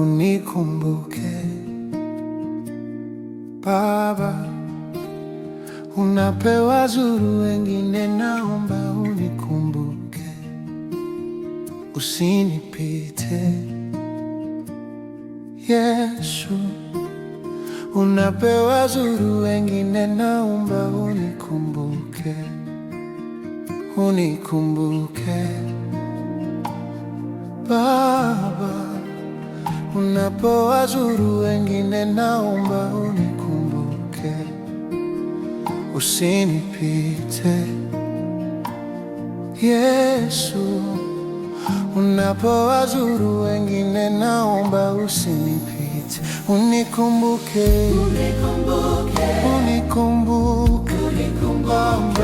unikumbuke. Baba, unapewa zuru wengine, naomba unikumbuke, usinipite. Yesu, unapewa zuru wengine, naomba unikumbuke, unikumbuke. Baba, unapowazuru wengine, naomba unikumbuke, usinipite. Yesu, unapowazuru wengine, naomba usinipite, unikumbuke, unikumbuke, unikumbuke, unikumbuke,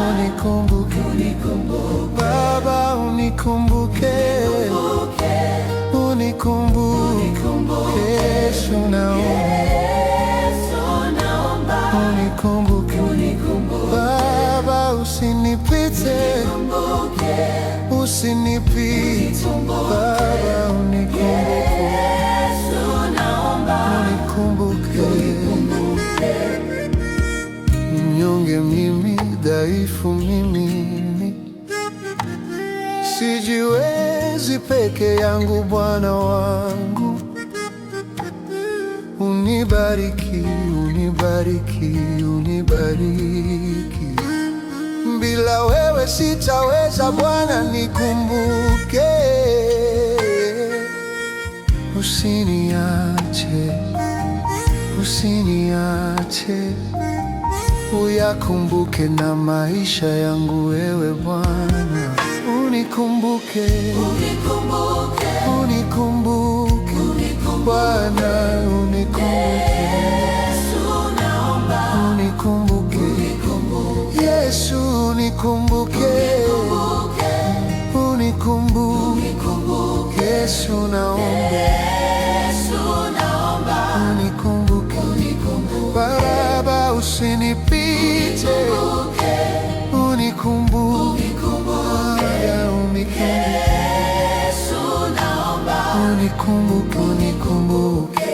unikumbuke, unikumbuke. Baba, unikumbuke, unikumbuke. Yesu, naomba unikumbuke. Baba, usinipite, usinipite. Baba, unikumbuke, unikumbuke. Mnyonge mimi, dhaifu mimi, sijiwezi peke yangu. Bwana wangu, unibariki, unibariki, unibariki. Bila wewe sitaweza. Bwana, nikumbuke, usiniache, usiniache. Uyakumbuke na maisha yangu, wewe Bwana, unikumbuke, unikumbuke, unikumbuke, Bwana, unikumbuke. Unikumbuke, Yesu, unikumbuke, unikumbuke. Yesu, naomba unikumbuke. Baba, usinipite, unikumbuke, unikumbuke, unikumbuke.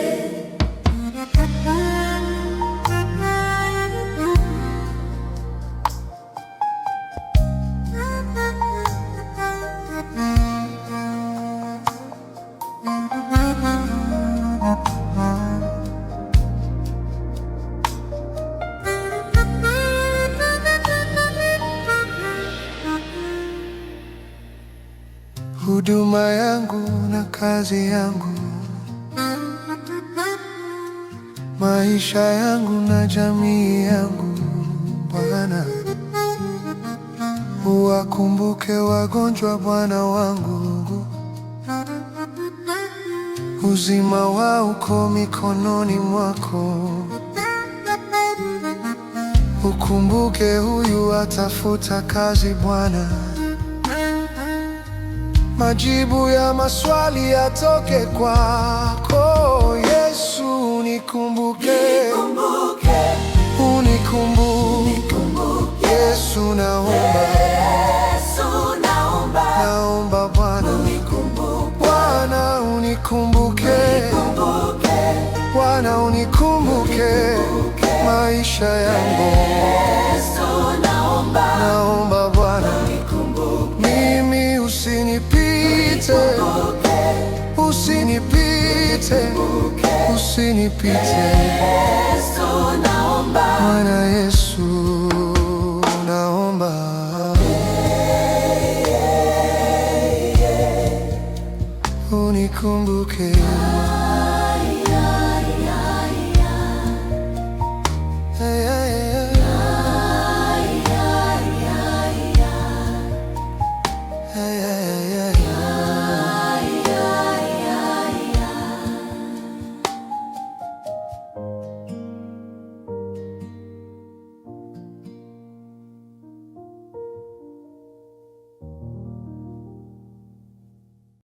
Huduma yangu na kazi yangu, maisha yangu na jamii yangu, Bwana, uwakumbuke wagonjwa, Bwana wangu. Uzima wao uko mikononi mwako. Ukumbuke huyu atafuta kazi, Bwana. Majibu ya maswali yatoke kwako. Yesu, unikumbuke, unikumbuke. Yesu, naomba, naomba Bwana, Bwana, unikumbuke, Bwana, unikumbuke maisha yangu. Naomba Bwana, mimi usinipite, usinipite, usinipite. Bwana Yesu, naomba unikumbuke.